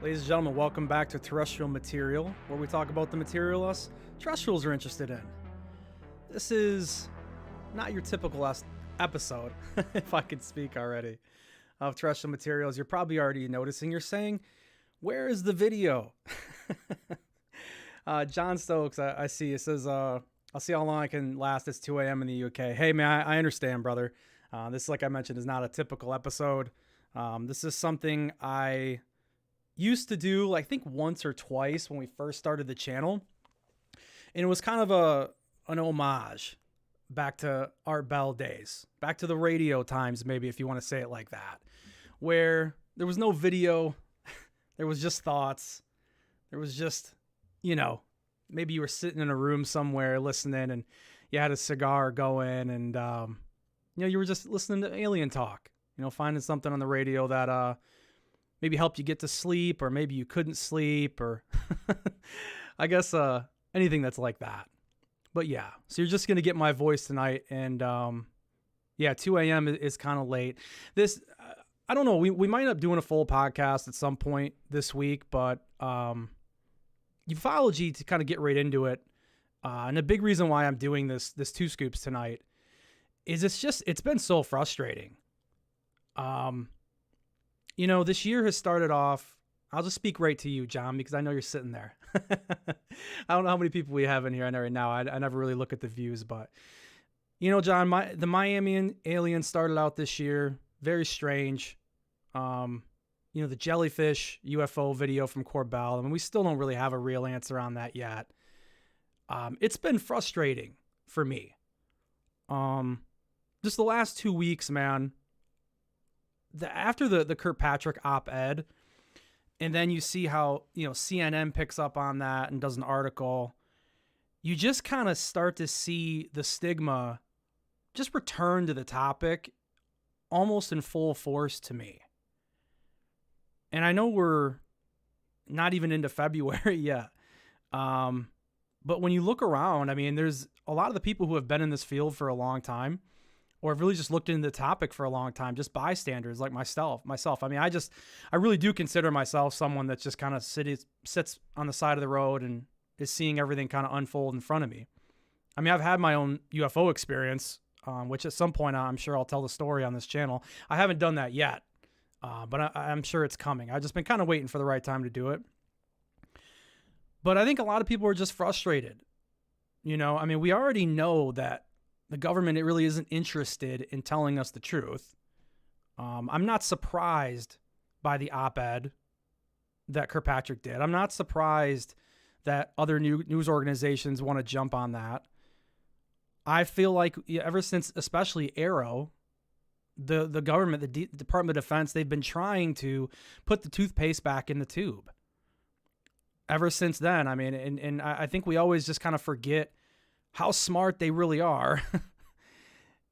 Ladies and gentlemen, welcome back to Terrestrial Material, where we talk about the material us terrestrials are interested in. This is not your typical episode, if I could speak already, of Terrestrial Materials. You're probably already noticing, you're saying, where is the video? John Stokes, I see, it says, I'll see how long I can last. It's 2 a.m. in the UK. Hey, man, I understand, brother. This, like I mentioned, is not a typical episode. This is something I used to do, I think, once or twice when we first started the channel. And it was kind of an homage back to Art Bell days, back to the radio times, maybe, if you want to say it like that, where there was no video. There was just thoughts. There was just, maybe you were sitting in a room somewhere listening and you had a cigar going and, you were just listening to alien talk, finding something on the radio that maybe helped you get to sleep, or maybe you couldn't sleep, or I guess anything that's like that. But yeah, so you're just going to get my voice tonight. And 2 a.m. is kind of late. This, I don't know, we might end up doing a full podcast at some point this week, but ufology, to kind of get right into it, and a big reason why I'm doing this Two Scoops tonight is it's been so frustrating. This year has started off, I'll just speak right to you, John, because I know you're sitting there. I don't know how many people we have in here. I know right now, I never really look at the views, but John, the Miami alien started out this year, very strange. The jellyfish UFO video from Corbell. I mean, we still don't really have a real answer on that yet. It's been frustrating for me. Just the last 2 weeks, man. After the Kirkpatrick op-ed, and then you see how, CNN picks up on that and does an article, you just kind of start to see the stigma just return to the topic almost in full force to me. And I know we're not even into February yet. But when you look around, I mean, there's a lot of the people who have been in this field for a long time, or have really just looked into the topic for a long time, just bystanders like myself. I mean, I really do consider myself someone that just kind of sits on the side of the road and is seeing everything kind of unfold in front of me. I mean, I've had my own UFO experience, which at some point I'm sure I'll tell the story on this channel. I haven't done that yet, but I'm sure it's coming. I've just been kind of waiting for the right time to do it. But I think a lot of people are just frustrated. I mean, we already know that the government, it really isn't interested in telling us the truth. I'm not surprised by the op-ed that Kirkpatrick did. I'm not surprised that other news organizations want to jump on that. I feel like ever since, especially Arrow, the government, the Department of Defense, they've been trying to put the toothpaste back in the tube. Ever since then, I mean, and I think we always just kind of forget how smart they really are.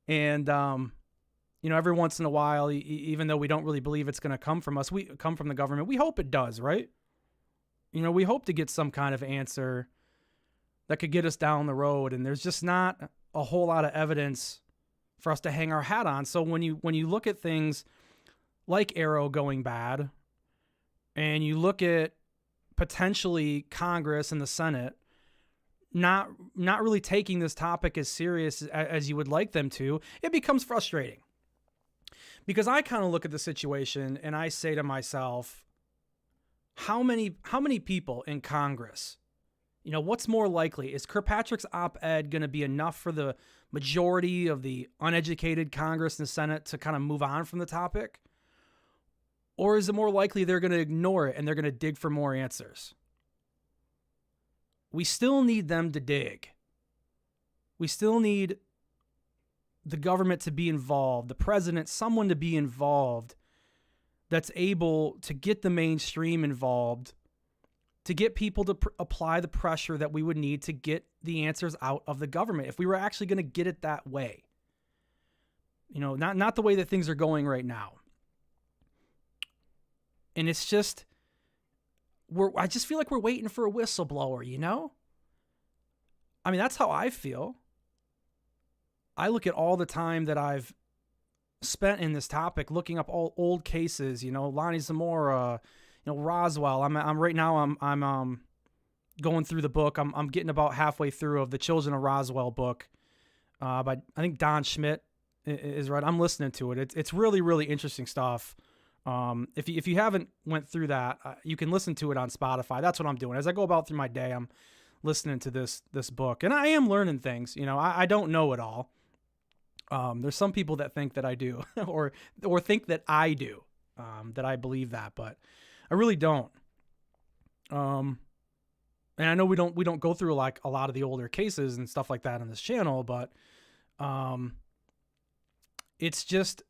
And, every once in a while, even though we don't really believe it's going to come from us, we come from the government. We hope it does, right? We hope to get some kind of answer that could get us down the road. And there's just not a whole lot of evidence for us to hang our hat on. So when you look at things like Arrow going bad, and you look at potentially Congress and the Senate not really taking this topic as serious as you would like them to, it becomes frustrating. Because I kind of look at the situation and I say to myself, how many people in Congress, what's more likely? Is Kirkpatrick's op-ed going to be enough for the majority of the uneducated Congress and Senate to kind of move on from the topic? Or is it more likely they're going to ignore it and they're going to dig for more answers? We still need them to dig. We still need the government to be involved, the president, someone to be involved that's able to get the mainstream involved, to get people to apply the pressure that we would need to get the answers out of the government if we were actually going to get it that way. Not the way that things are going right now. And it's just, I just feel like we're waiting for a whistleblower, I mean, that's how I feel. I look at all the time that I've spent in this topic, looking up all old cases, Lonnie Zamora, Roswell. I'm right now. I'm going through the book. I'm getting about halfway through of the Children of Roswell book, by I think Don Schmidt is right. I'm listening to it. It's really, really interesting stuff. If you haven't went through that, you can listen to it on Spotify. That's what I'm doing as I go about through my day. I'm listening to this book, and I am learning things. I don't know it all. There's some people that think that I do, or think that I do, that I believe that, but I really don't. And I know we don't go through like a lot of the older cases and stuff like that on this channel, but it's just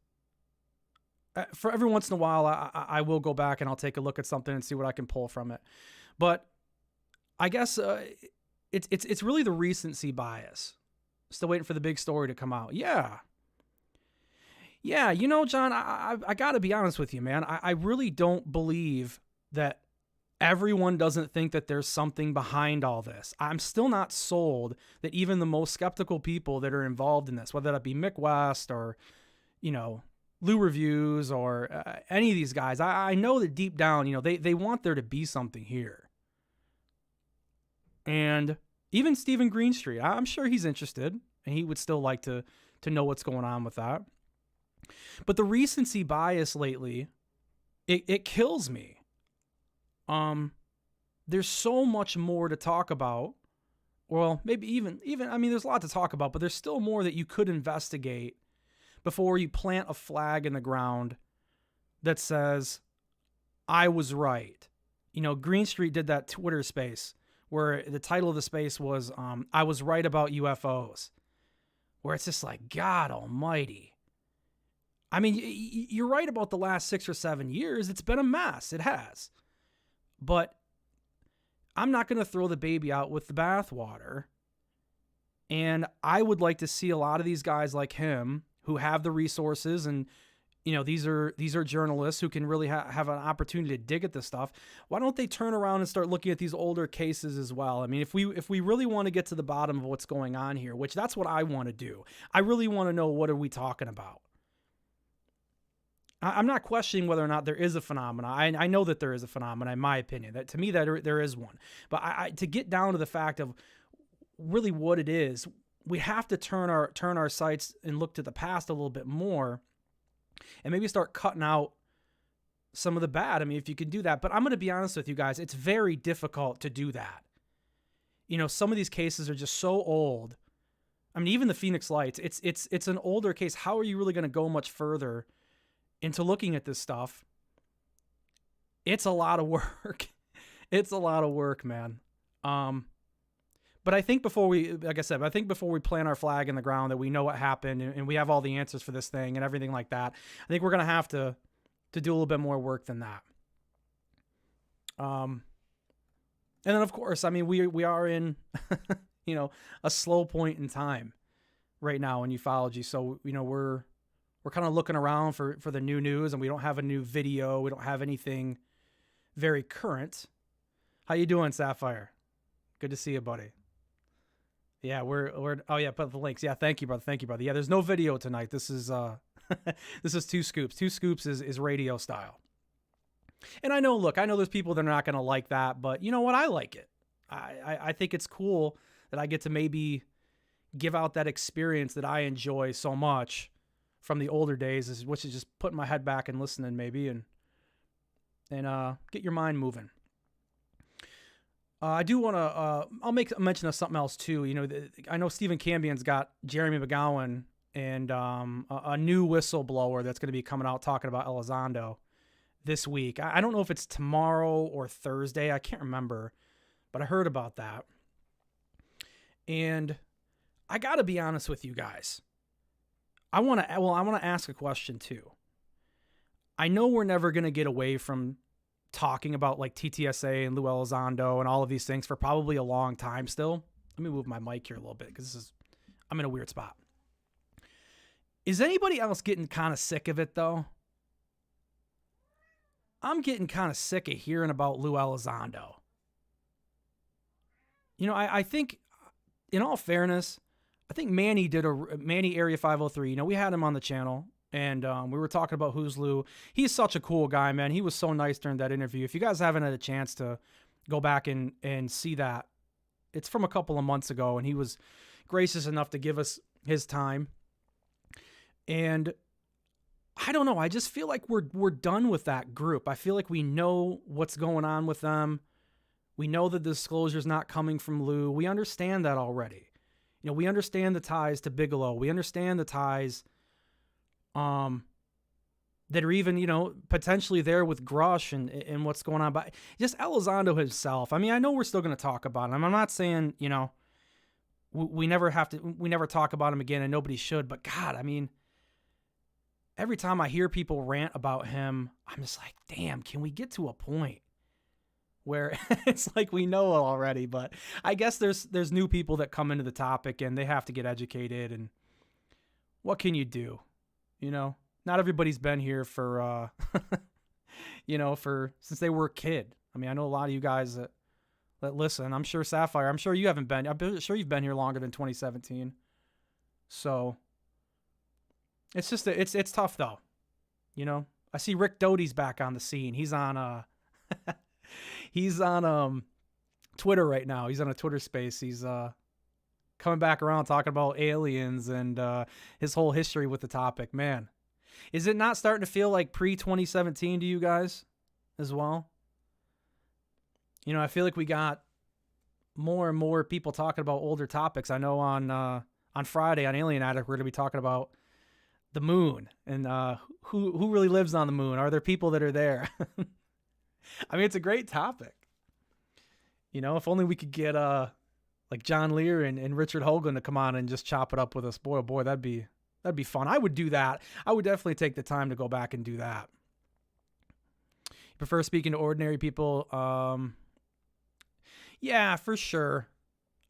for every once in a while, I will go back and I'll take a look at something and see what I can pull from it. But I guess it's really the recency bias. Still waiting for the big story to come out. Yeah, John, I got to be honest with you, man. I really don't believe that everyone doesn't think that there's something behind all this. I'm still not sold that even the most skeptical people that are involved in this, whether that be Mick West or, Lou Reviews or any of these guys, I know that deep down, they want there to be something here. And even Stephen Greenstreet, I'm sure he's interested and he would still like to know what's going on with that. But the recency bias lately, it kills me. There's so much more to talk about. Well, maybe even, there's a lot to talk about, but there's still more that you could investigate before you plant a flag in the ground that says, I was right. Greenstreet did that Twitter space where the title of the space was, I was right about UFOs, where it's just like, God almighty. You're right about the last 6 or 7 years. It's been a mess. It has. But I'm not going to throw the baby out with the bathwater. And I would like to see a lot of these guys like him who have the resources and, these are journalists who can really have an opportunity to dig at this stuff. Why don't they turn around and start looking at these older cases as well? If we really want to get to the bottom of what's going on here, which that's what I want to do. I really want to know, what are we talking about? I'm not questioning whether or not there is a phenomena. I know that there is a phenomena, in my opinion. That to me, that there is one. But to get down to the fact of really what it is, we have to turn our sights and look to the past a little bit more, and maybe start cutting out some of the bad. If you can do that. But I'm going to be honest with you guys, it's very difficult to do that. Some of these cases are just so old. Even the Phoenix Lights, it's an older case. How are you really going to go much further into looking at this stuff? It's a lot of work. It's a lot of work, man. But I think before we plant our flag in the ground that we know what happened and we have all the answers for this thing and everything like that, I think we're going to have to do a little bit more work than that. And then of course, we are in, a slow point in time right now in ufology. So, we're kind of looking around for the new news, and we don't have a new video. We don't have anything very current. How you doing, Sapphire? Good to see you, buddy. Yeah, oh yeah, put the links. Yeah, thank you, brother. Yeah, there's no video tonight. This is this is Two Scoops. Two Scoops is radio style. And I know there's people that are not going to like that, but you know what? I like it. I think it's cool that I get to maybe give out that experience that I enjoy so much from the older days, which is just putting my head back and listening maybe and get your mind moving. I do want to, I'll make a mention of something else too. I know Stephen Cambion's got Jeremy McGowan and a new whistleblower that's going to be coming out talking about Elizondo this week. I don't know if it's tomorrow or Thursday. I can't remember, but I heard about that. And I got to be honest with you guys. I want to ask a question too. I know we're never going to get away from talking about like TTSA and Lou Elizondo and all of these things for probably a long time still. Let me move my mic here a little bit because I'm in a weird spot. Is anybody else getting kind of sick of it though? I'm getting kind of sick of hearing about Lou Elizondo. I think, in all fairness, I think Manny Area 503, we had him on the channel And we were talking about Who's Lou. He's such a cool guy, man. He was so nice during that interview. If you guys haven't had a chance to go back and see that, it's from a couple of months ago, and he was gracious enough to give us his time. And I don't know. I just feel like we're done with that group. I feel like we know what's going on with them. We know the disclosure's not coming from Lou. We understand that already. You know, we understand the ties to Bigelow. We understand the ties that are even, you know, potentially there with Grush and what's going on. But just Elizondo himself. I mean, I know we're still going to talk about him. I'm not saying, you know, we never talk about him again, and nobody should. But God, I mean, every time I hear people rant about him, I'm just like, damn, can we get to a point where it's like we know it already? But I guess there's new people that come into the topic and they have to get educated. And what can you do? You know, not everybody's been here for, you know, since they were a kid. I mean, I know a lot of you guys that listen. I'm sure Sapphire, I'm sure you haven't been. I'm sure you've been here longer than 2017. So it's just it's tough though. You know, I see Rick Doty's back on the scene. He's on he's on Twitter right now. He's on a Twitter space. He's coming back around talking about aliens and his whole history with the topic. Man, is it not starting to feel like pre-2017 to you guys as well? You know, I feel like we got more and more people talking about older topics. I know on Friday on Alien Addict, we're going to be talking about the moon and who really lives on the moon. Are there people that are there? I mean, it's a great topic. You know, if only we could get like John Lear and Richard Hoagland to come on and just chop it up with us. Boy, oh boy, that'd be fun. I would do that. I would definitely take the time to go back and do that. You prefer speaking to ordinary people? Yeah, for sure.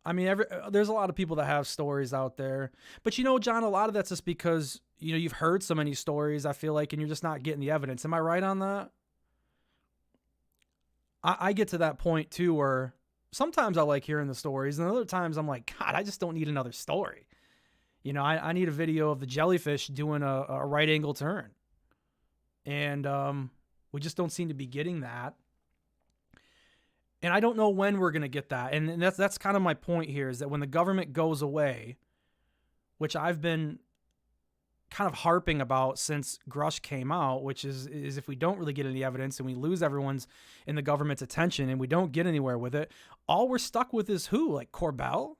I mean, there's a lot of people that have stories out there. But you know, John, a lot of that's just because, you know, you've heard so many stories, I feel like, and you're just not getting the evidence. Am I right on that? I get to that point too where sometimes I like hearing the stories, and other times I'm like, God, I just don't need another story. You know, I need a video of the jellyfish doing a right angle turn. And we just don't seem to be getting that. And I don't know when we're going to get that. And that's kind of my point here, is that when the government goes away, which I've been kind of harping about since Grush came out, which is if we don't really get any evidence and we lose everyone's in the government's attention and we don't get anywhere with it, all we're stuck with is who? Like Corbell?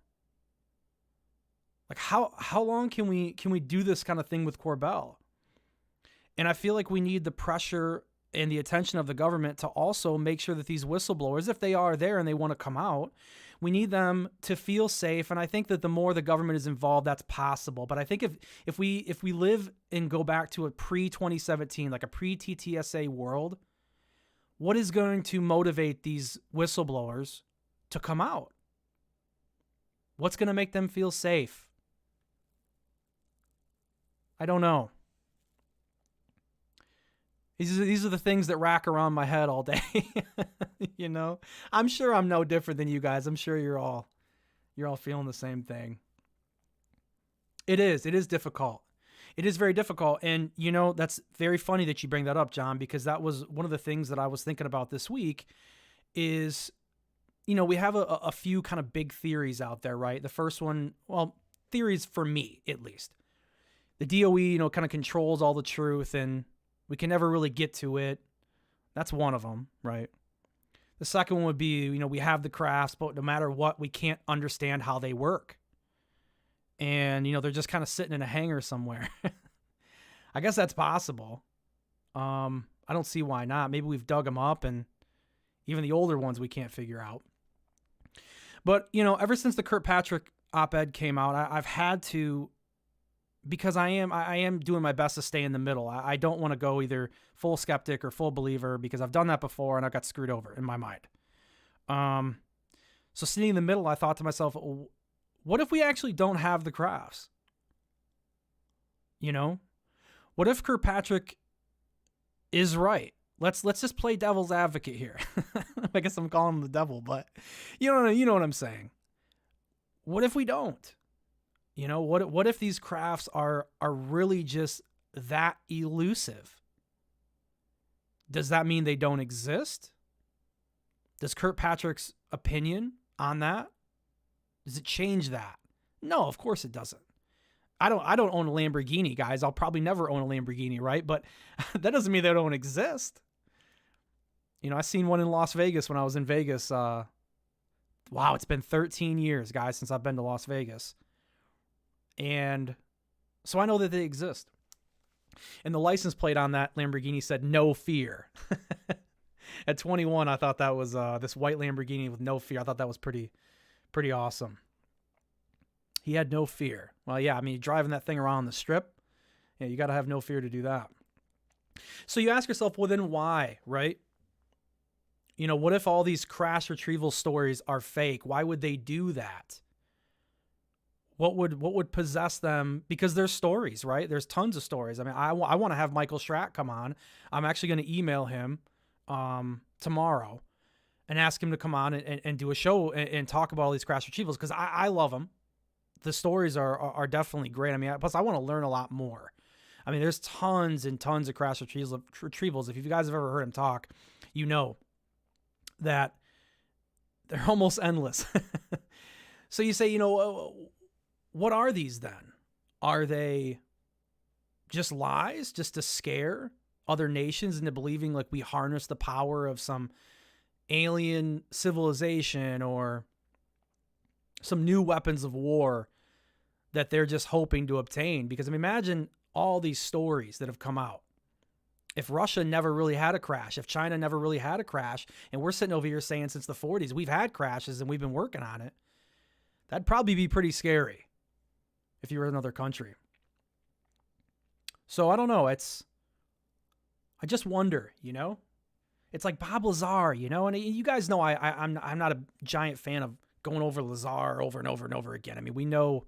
Like how long can we do this kind of thing with Corbell? And I feel like we need the pressure and the attention of the government to also make sure that these whistleblowers, if they are there and they want to come out, we need them to feel safe. And I think that the more the government is involved, that's possible. But I think if we live and go back to a pre-2017, like a pre-TTSA world, what is going to motivate these whistleblowers to come out? What's going to make them feel safe? I don't know. These are the things that rack around my head all day. You know, I'm sure I'm no different than you guys. I'm sure you're all feeling the same thing. It is difficult. It is very difficult. And, you know, that's very funny that you bring that up, John, because that was one of the things that I was thinking about this week is, you know, we have a few kind of big theories out there, right? The first one, well, theories for me, at least. The DOE, you know, kind of controls all the truth and we can never really get to it. That's one of them, right? The second one would be, you know, we have the crafts, but no matter what, we can't understand how they work. And, you know, they're just kind of sitting in a hangar somewhere. I guess that's possible. I don't see why not. Maybe we've dug them up and even the older ones we can't figure out. But, you know, ever since the Kirkpatrick op-ed came out, I've had to, because I am doing my best to stay in the middle. I don't want to go either full skeptic or full believer because I've done that before and I got screwed over in my mind. So sitting in the middle, I thought to myself, what if we actually don't have the crafts? You know, what if Kirkpatrick is right? Let's just play devil's advocate here. I guess I'm calling him the devil, but you know what I'm saying. What if we don't? You know, what if these crafts are really just that elusive? Does that mean they don't exist? Does Kirkpatrick's opinion on that, does it change that? No, of course it doesn't. I don't own a Lamborghini, guys. I'll probably never own a Lamborghini, right? But that doesn't mean they don't exist. You know, I seen one in Las Vegas when I was in Vegas. Wow, it's been 13 years, guys, since I've been to Las Vegas. And so I know that they exist. And the license plate on that Lamborghini said "No Fear." At 21, I thought that was this white Lamborghini with no fear. I thought that was pretty awesome. He had no fear. Well, yeah, I mean, driving that thing around the strip, yeah, you got to have no fear to do that. So you ask yourself, well, then why, right? You know, what if all these crash retrieval stories are fake? Why would they do that? What would possess them? Because there's stories, right? There's tons of stories. I mean, I want to have Michael Strack come on. I'm actually going to email him tomorrow and ask him to come on and do a show and talk about all these crash retrievals, because I love them. The stories are definitely great. I mean, plus I want to learn a lot more. I mean, there's tons and tons of crash retrievals. If you guys have ever heard him talk, you know that they're almost endless. So you say, you know, what are these then? Are they just lies, just to scare other nations into believing like we harness the power of some alien civilization or some new weapons of war that they're just hoping to obtain? Because I mean, imagine all these stories that have come out. If Russia never really had a crash, if China never really had a crash, and we're sitting over here saying since the 40s we've had crashes and we've been working on it, that'd probably be pretty scary if you were in another country. So I don't know. I just wonder, you know? It's like Bob Lazar, you know? And you guys know I'm not a giant fan of going over Lazar over and over and over again. I mean, we know,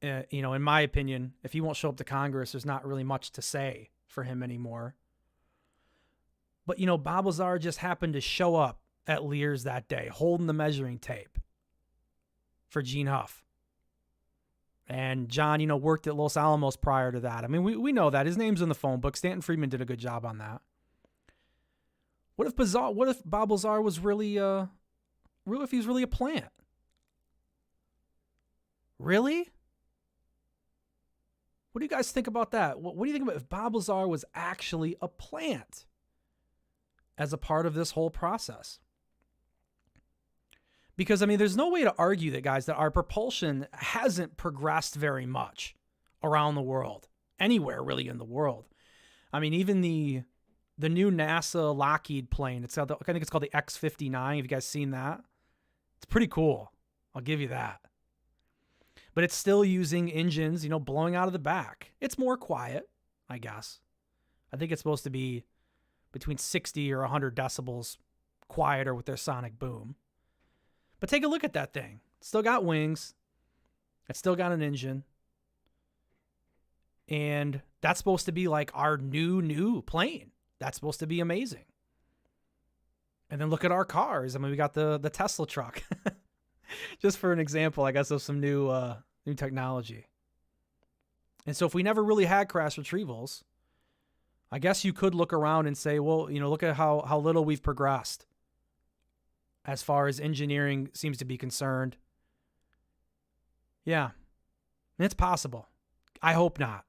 you know, in my opinion, if he won't show up to Congress, there's not really much to say for him anymore. But, you know, Bob Lazar just happened to show up at Lear's that day, holding the measuring tape for Gene Huff. And John, you know, worked at Los Alamos prior to that. I mean, we know that. His name's in the phone book. Stanton Friedman did a good job on that. What if Bob Lazar was really if he's really a plant? Really? What do you guys think about that? What do you think about if Bob Lazar was actually a plant as a part of this whole process? Because, I mean, there's no way to argue that, guys, that our propulsion hasn't progressed very much around the world, anywhere really in the world. I mean, even the new NASA Lockheed plane, I think it's called the X-59. Have you guys seen that? It's pretty cool. I'll give you that. But it's still using engines, you know, blowing out of the back. It's more quiet, I guess. I think it's supposed to be between 60 or 100 decibels quieter with their sonic boom. But take a look at that thing. It's still got wings. It's still got an engine. And that's supposed to be like our new plane. That's supposed to be amazing. And then look at our cars. I mean, we got the Tesla truck. Just for an example, I guess, of some new technology. And so if we never really had crash retrievals, I guess you could look around and say, well, you know, look at how little we've progressed as far as engineering seems to be concerned. Yeah, it's possible. I hope not.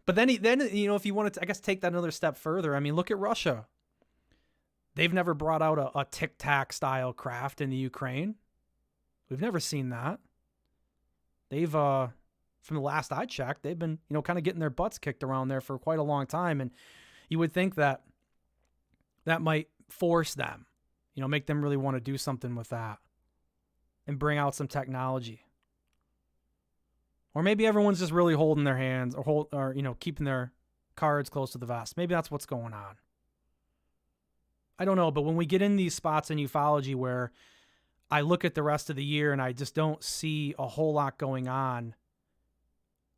But then, you know, if you wanted to, I guess, take that another step further, I mean, look at Russia. They've never brought out a Tic Tac style craft in the Ukraine. We've never seen that. They've, from the last I checked, they've been, you know, kind of getting their butts kicked around there for quite a long time. And you would think that might force them, you know, make them really want to do something with that and bring out some technology. Or maybe everyone's just really holding their hands or you know, keeping their cards close to the vest. Maybe that's what's going on. I don't know, but when we get in these spots in ufology where I look at the rest of the year and I just don't see a whole lot going on,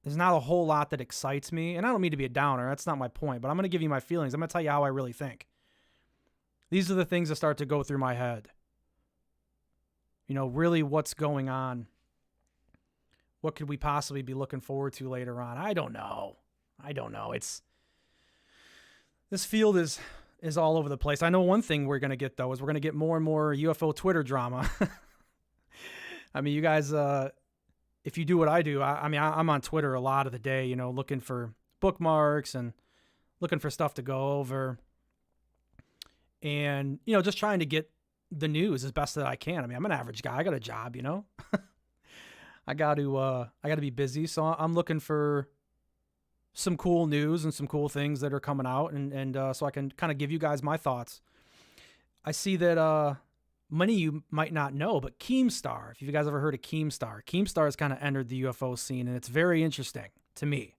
there's not a whole lot that excites me. And I don't mean to be a downer. That's not my point, but I'm going to give you my feelings. I'm going to tell you how I really think. These are the things that start to go through my head. You know, really what's going on what could we possibly be looking forward to later on? I don't know. This field is all over the place. I know one thing we're going to get, though, is we're going to get more and more UFO Twitter drama. I mean, you guys, if you do what I do, I'm on Twitter a lot of the day, you know, looking for bookmarks and looking for stuff to go over and, you know, just trying to get the news as best that I can. I mean, I'm an average guy. I got a job, you know, I got to be busy. So I'm looking for some cool news and some cool things that are coming out. And so I can kind of give you guys my thoughts. I see that, many of you might not know, but Keemstar, if you guys ever heard of Keemstar has kind of entered the UFO scene, and it's very interesting to me.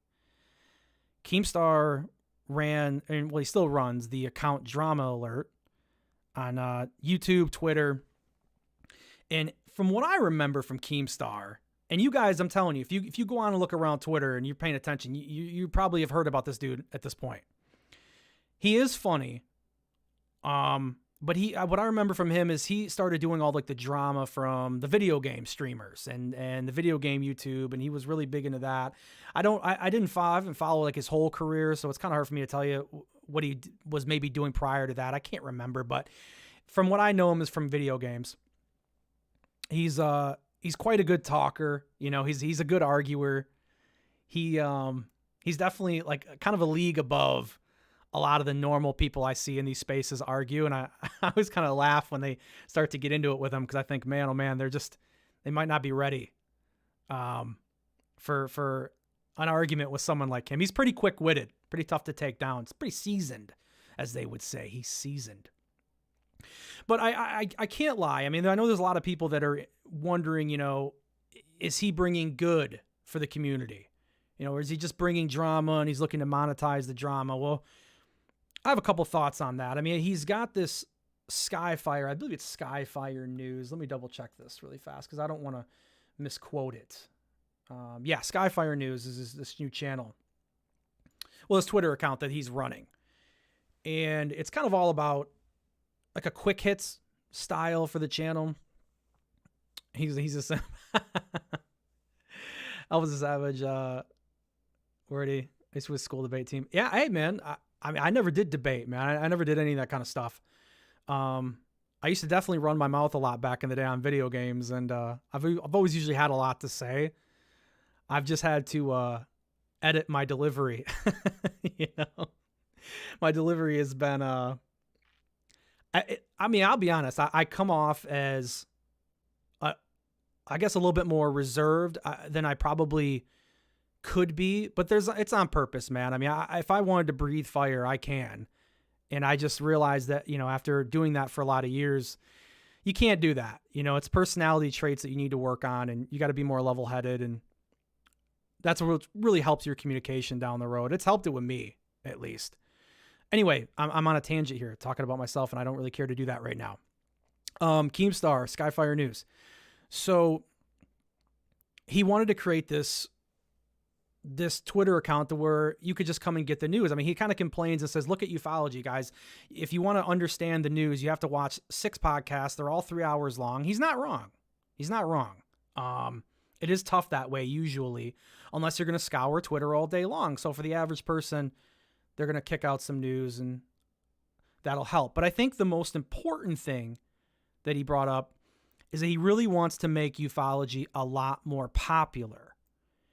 Keemstar ran, and well, he still runs the account Drama Alert on YouTube, Twitter. And from what I remember from Keemstar, and you guys, I'm telling you, if you go on and look around Twitter and you're paying attention, you probably have heard about this dude at this point. He is funny. But what I remember from him is he started doing all like the drama from the video game streamers and the video game YouTube, and he was really big into that. I haven't followed like his whole career, so it's kind of hard for me to tell you what he was maybe doing prior to that. I can't remember, but from what I know him is from video games. He's quite a good talker. You know, he's a good arguer. He's definitely like kind of a league above a lot of the normal people I see in these spaces argue. And I always kind of laugh when they start to get into it with them, because I think, man, oh man, they might not be ready for an argument with someone like him. He's pretty quick-witted, pretty tough to take down. It's pretty seasoned, as they would say. He's seasoned. But I can't lie. I mean, I know there's a lot of people that are wondering, you know, is he bringing good for the community? You know, or is he just bringing drama and he's looking to monetize the drama? Well, I have a couple thoughts on that. I mean, he's got this Skyfire. I believe it's Skyfire News. Let me double check this really fast because I don't want to misquote it. Yeah, Skyfire News is this new channel. Well, his Twitter account that he's running. And it's kind of all about like a quick hits style for the channel. He's a Elvis a Savage. Where'd he? He's with school debate team. Yeah, hey man. I mean, I never did debate, man. I never did any of that kind of stuff. I used to definitely run my mouth a lot back in the day on video games, and I've always usually had a lot to say. I've just had to edit my delivery. You know, my delivery has been. I mean, I'll be honest. I come off as, I guess, a little bit more reserved than I probably could be, but it's on purpose, man. I mean, if I wanted to breathe fire, I can. And I just realized that, you know, after doing that for a lot of years, you can't do that. You know, it's personality traits that you need to work on, and you got to be more level-headed. And that's what really helps your communication down the road. It's helped it with me, at least. Anyway, I'm on a tangent here talking about myself, and I don't really care to do that right now. Keemstar, Skyfire News. So he wanted to create this Twitter account to where you could just come and get the news. I mean, he kind of complains and says, look at Ufology, guys. If you want to understand the news, you have to watch 6 podcasts. They're all 3 hours long. He's not wrong. It is tough that way usually, unless you're going to scour Twitter all day long. So for the average person, they're going to kick out some news and that'll help. But I think the most important thing that he brought up is that he really wants to make ufology a lot more popular.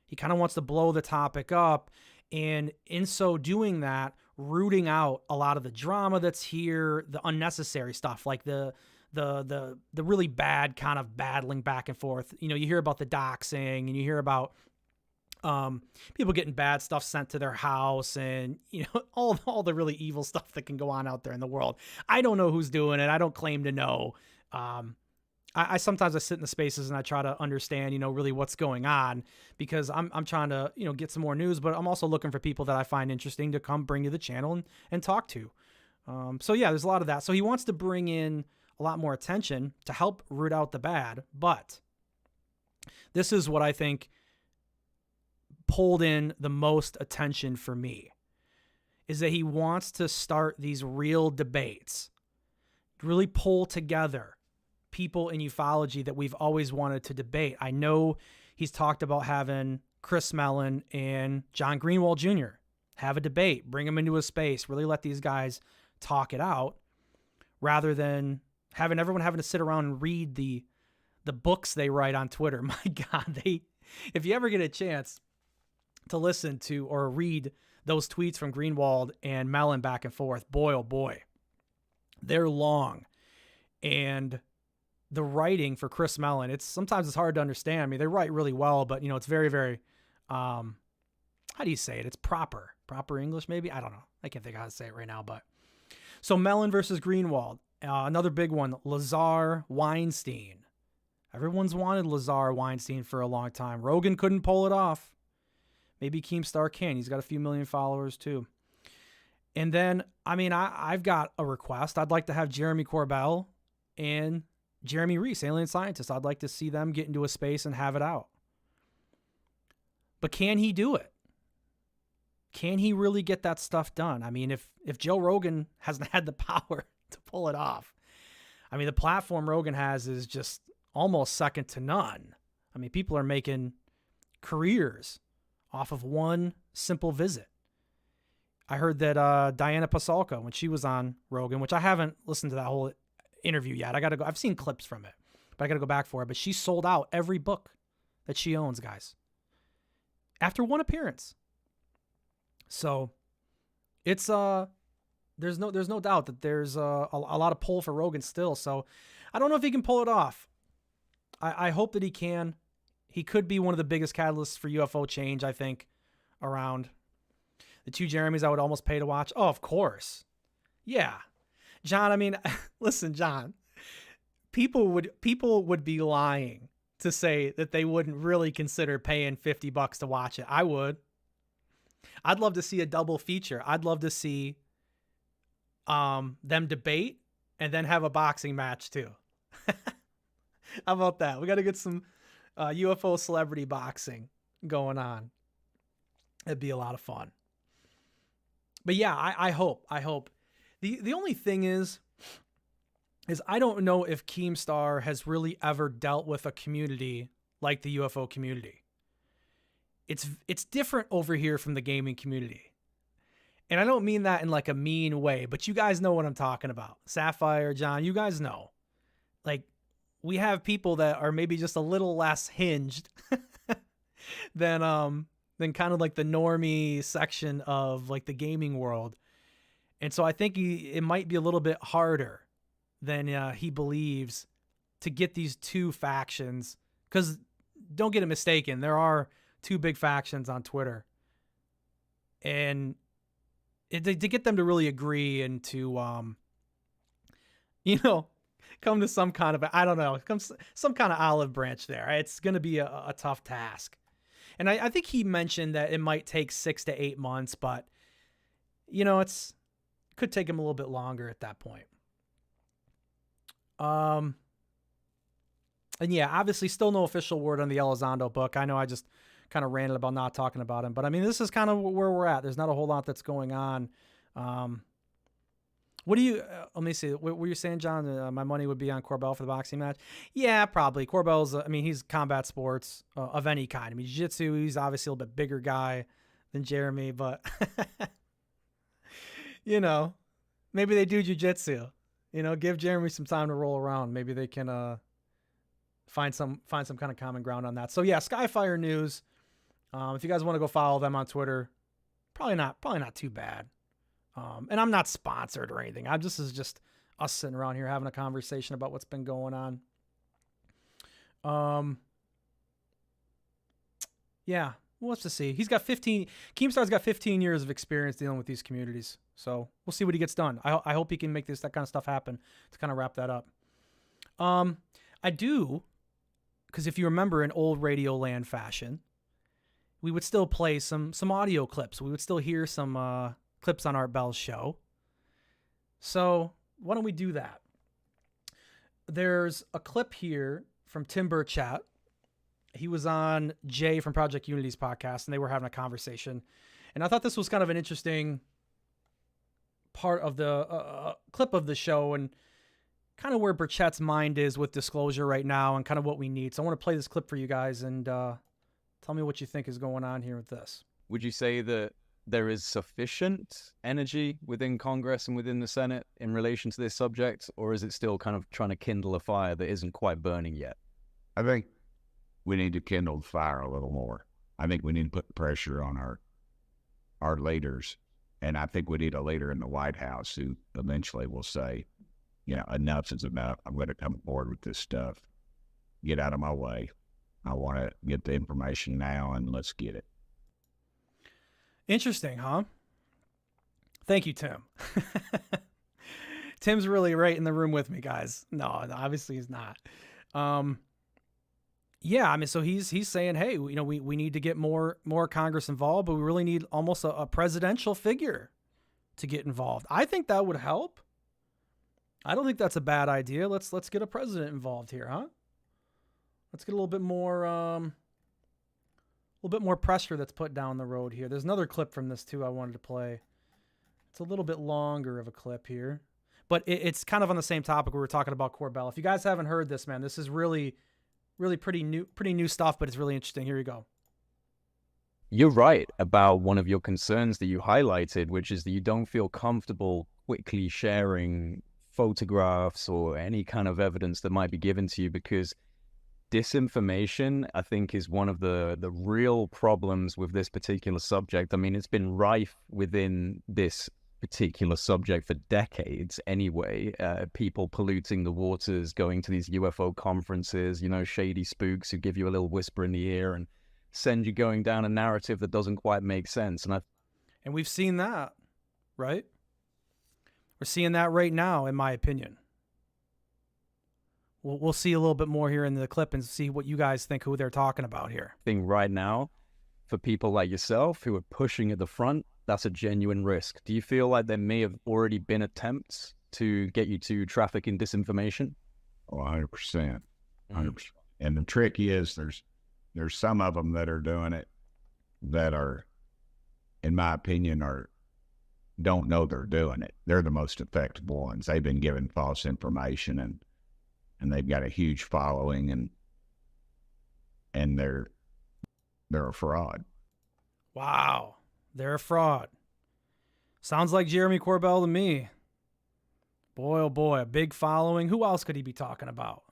He kind of wants to blow the topic up, and in so doing that, rooting out a lot of the drama that's here, the unnecessary stuff, like the really bad kind of battling back and forth. You know, you hear about the doxing, and you hear about people getting bad stuff sent to their house, and you know, all the really evil stuff that can go on out there in the world. I don't know who's doing it. I don't claim to know. I sometimes I sit in the spaces and I try to understand, you know, really what's going on, because I'm trying to, you know, get some more news, but I'm also looking for people that I find interesting to come bring to the channel and talk to. So yeah, there's a lot of that. So he wants to bring in a lot more attention to help root out the bad, but this is what I think pulled in the most attention for me, is that he wants to start these real debates, really pull together people in ufology that we've always wanted to debate. I know He's talked about having Chris Mellon and John Greenwald Jr. have a debate, bring them into a space, really let these guys talk it out, rather than having everyone having to sit around and read the books they write on Twitter. My God, if you ever get a chance to listen to or read those tweets from Greenwald and Mellon back and forth, boy, oh boy, they're long. And the writing for Chris Mellon, sometimes it's hard to understand. I mean, they write really well, but it's very, very, how do you say it? It's proper English, maybe. I don't know. I can't think of how to say it right now, but so Mellon versus Greenwald, another big one, Lazar Weinstein. Everyone's wanted Lazar Weinstein for a long time. Rogan couldn't pull it off. Maybe Keemstar can. He's got a few million followers too. And then, I mean, I've got a request. I'd like to have Jeremy Corbell and Jeremy Reese, alien scientist. I'd like to see them get into a space and have it out. But can he do it? Can he really get that stuff done? I mean, if Joe Rogan hasn't had the power to pull it off, I mean, the platform Rogan has is just almost second to none. I mean, people are making careers off of one simple visit. I heard that Diana Pasulka, when she was on Rogan, which I haven't listened to that whole interview yet. I got to go. I've seen clips from it, but I got to go back for it. But she sold out every book that she owns, guys, after one appearance. So it's there's no doubt that there's a lot of pull for Rogan still. So I don't know if he can pull it off. I hope that he can. He could be one of the biggest catalysts for UFO change, I think, around. The two Jeremys I would almost pay to watch. Oh, of course. Yeah. John, I mean, listen, John, people would be lying to say that they wouldn't really consider paying $50 to watch it. I would. I'd love to see a double feature. I'd love to see them debate and then have a boxing match too. How about that? We got to get some UFO celebrity boxing going on. It'd be a lot of fun. But yeah, I hope. The only thing is I don't know if Keemstar has really ever dealt with a community like the UFO community. It's different over here from the gaming community. And I don't mean that in like a mean way, but you guys know what I'm talking about. Sapphire, John, you guys know. Like, we have people that are maybe just a little less hinged than kind of like the normie section of like the gaming world. And so I think it might be a little bit harder than he believes to get these two factions. Because don't get it mistaken, there are two big factions on Twitter. And to get them to really agree and to, come to some kind of, I don't know, some kind of olive branch there. It's going to be a tough task. And I think he mentioned that it might take 6 to 8 months, but, it could take him a little bit longer at that point. And yeah, obviously still no official word on the Elizondo book. I know I just kind of ranted about not talking about him, but I mean, this is kind of where we're at. There's not a whole lot that's going on. What do you, let me see, what were you saying, John? My money would be on Corbell for the boxing match? Yeah, probably. Corbell's, he's combat sports of any kind. I mean, jiu-jitsu, he's obviously a little bit bigger guy than Jeremy, but, maybe they do jiu-jitsu. Give Jeremy some time to roll around. Maybe they can find some kind of common ground on that. So yeah, Skyfire News. If you guys want to go follow them on Twitter, probably not too bad. And I'm not sponsored or anything. This is just us sitting around here having a conversation about what's been going on. Yeah, well, let's just see. Keemstar's got 15 years of experience dealing with these communities. So we'll see what he gets done. I hope he can make that kind of stuff happen to kind of wrap that up. I do, because if you remember in old Radio Land fashion, we would still play some audio clips. We would still hear some clips on Art Bell's show. So why don't we do that? There's a clip here from Tim Burchett. He was on Jay from Project Unity's podcast, and they were having a conversation. And I thought this was kind of an interesting part of the clip of the show, and kind of where Burchett's mind is with disclosure right now and kind of what we need. So I want to play this clip for you guys and tell me what you think is going on here with this. Would you say that there is sufficient energy within Congress and within the Senate in relation to this subject, or is it still kind of trying to kindle a fire that isn't quite burning yet? I think we need to kindle the fire a little more. I think we need to put pressure on our leaders, and I think we need a leader in the White House who eventually will say, you know, enough is enough. I'm going to come forward with this stuff. Get out of my way. I want to get the information now, and let's get it. Interesting, huh? Thank you, Tim. Tim's really right in the room with me, guys. No, obviously he's not. Yeah, I mean, so he's saying, hey, you know, we need to get more Congress involved, but we really need almost a presidential figure to get involved. I think that would help. I don't think that's a bad idea. Let's get a president involved here, huh? Let's get a little bit more pressure that's put down the road here. There's another clip from this too I wanted to play. It's a little bit longer of a clip here, but it's kind of on the same topic we were talking about Corbell. If you guys haven't heard this, man, this is really pretty new stuff, but it's really interesting. Here you go. You're right about one of your concerns that you highlighted, which is that you don't feel comfortable quickly sharing photographs or any kind of evidence that might be given to you, because disinformation, I think, is one of the real problems with this particular subject. I mean, it's been rife within this particular subject for decades anyway. People polluting the waters, going to these UFO conferences, you know, shady spooks who give you a little whisper in the ear and send you going down a narrative that doesn't quite make sense. And we've seen that, right? We're seeing that right now, in my opinion. We'll see a little bit more here in the clip and see what you guys think, who they're talking about here. Thing right now, for people like yourself who are pushing at the front, that's a genuine risk. Do you feel like there may have already been attempts to get you to traffic in disinformation? Oh, 100%. 100%. And the trick is there's some of them that are doing it that are, in my opinion, don't know they're doing it. They're the most effective ones. They've been given false information and they've got a huge following and they're a fraud. Wow. They're a fraud. Sounds like Jeremy Corbell to me. Boy, oh boy, a big following. Who else could he be talking about?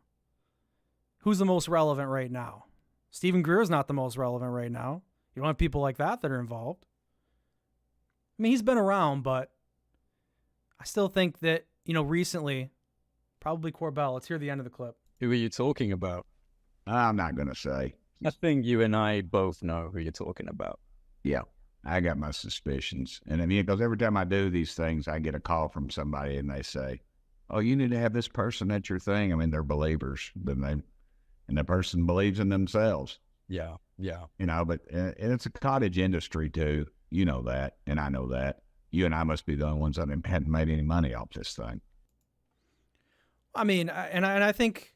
Who's the most relevant right now? Stephen Greer's not the most relevant right now. You don't have people like that are involved. I mean, he's been around, but I still think that, you know, recently, probably Corbell. Let's hear the end of the clip. Who are you talking about? I'm not going to say. I think you and I both know who you're talking about. Yeah, I got my suspicions. And I mean, because every time I do these things, I get a call from somebody and they say, oh, you need to have this person at your thing. I mean, they're believers, and the person believes in themselves. Yeah, yeah. You know, but and it's a cottage industry too. You know that, and I know that. You and I must be the only ones that hadn't made any money off this thing. I mean, I think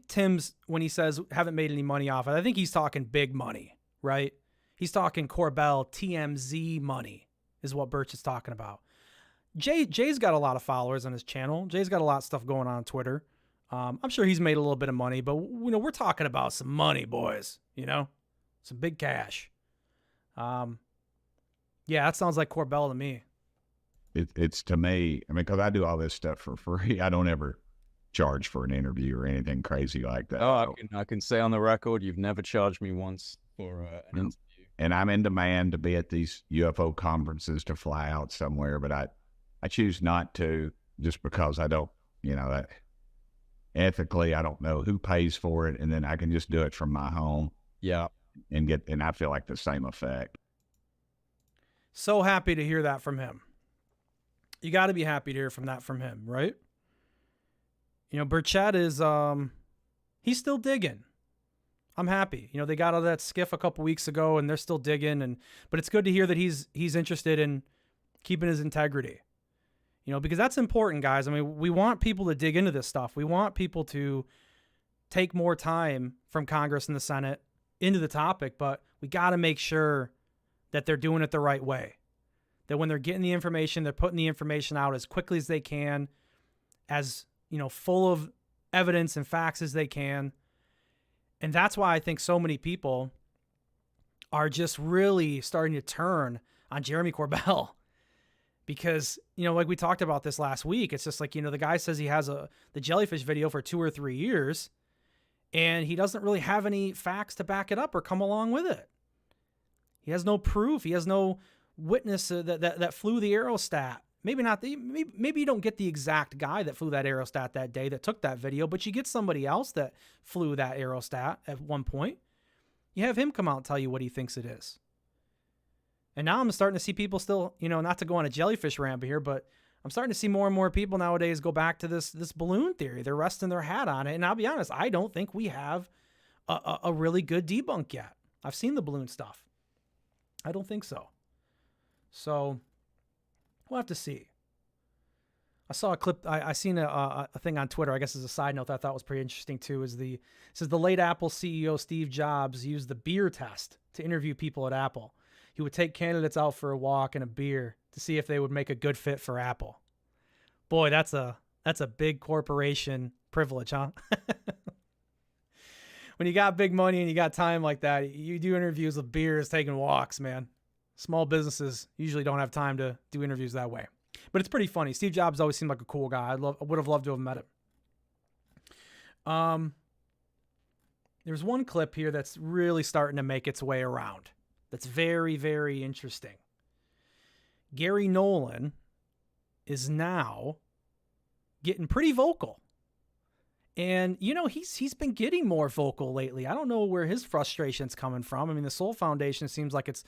Tim's, when he says haven't made any money off it, I think he's talking big money, right? He's talking Corbell TMZ money is what Birch is talking about. Jay's got a lot of followers on his channel. Jay's got a lot of stuff going on Twitter. I'm sure he's made a little bit of money, but you know, we're talking about some money, boys, you know, some big cash. Yeah, that sounds like Corbell to me. It's to me, I mean, because I do all this stuff for free. I don't ever charge for an interview or anything crazy like that. Oh, I can say on the record, you've never charged me once for an interview. And I'm in demand to be at these UFO conferences, to fly out somewhere, but I choose not to, just because I don't, you know, that ethically, I don't know who pays for it, and then I can just do it from my home. Yeah. And I feel like the same effect. So happy to hear that from him. You got to be happy to hear from him, right? You know, Burchett is, he's still digging. I'm happy. You know, they got out of that skiff a couple weeks ago and they're still digging, but it's good to hear that he's interested in keeping his integrity. You know, because that's important, guys. I mean, we want people to dig into this stuff. We want people to take more time from Congress and the Senate into the topic, but we got to make sure that they're doing it the right way. That when they're getting the information, they're putting the information out as quickly as they can, as full of evidence and facts as they can. And that's why I think so many people are just really starting to turn on Jeremy Corbell. Because, like we talked about this last week, it's just like, the guy says he has the jellyfish video for 2 or 3 years, and he doesn't really have any facts to back it up or come along with it. He has no proof. He has no witness that flew the aerostat. Maybe not. Maybe you don't get the exact guy that flew that aerostat that day that took that video, but you get somebody else that flew that aerostat at one point. You have him come out and tell you what he thinks it is. And now I'm starting to see people still, not to go on a jellyfish rant here, but I'm starting to see more and more people nowadays go back to this balloon theory. They're resting their hat on it. And I'll be honest, I don't think we have a really good debunk yet. I've seen the balloon stuff. I don't think so. So we'll have to see. I saw a clip. I seen a thing on Twitter. I guess as a side note that I thought was pretty interesting too. It says the late Apple CEO Steve Jobs used the beer test to interview people at Apple. He would take candidates out for a walk and a beer to see if they would make a good fit for Apple. Boy, that's a big corporation privilege, huh? When you got big money and you got time like that, you do interviews with beers, taking walks, man. Small businesses usually don't have time to do interviews that way. But it's pretty funny. Steve Jobs always seemed like a cool guy. I would have loved to have met him. There's one clip here that's really starting to make its way around. That's very, very interesting. Gary Nolan is now getting pretty vocal. And, he's been getting more vocal lately. I don't know where his frustration's coming from. I mean, the Soul Foundation seems like it's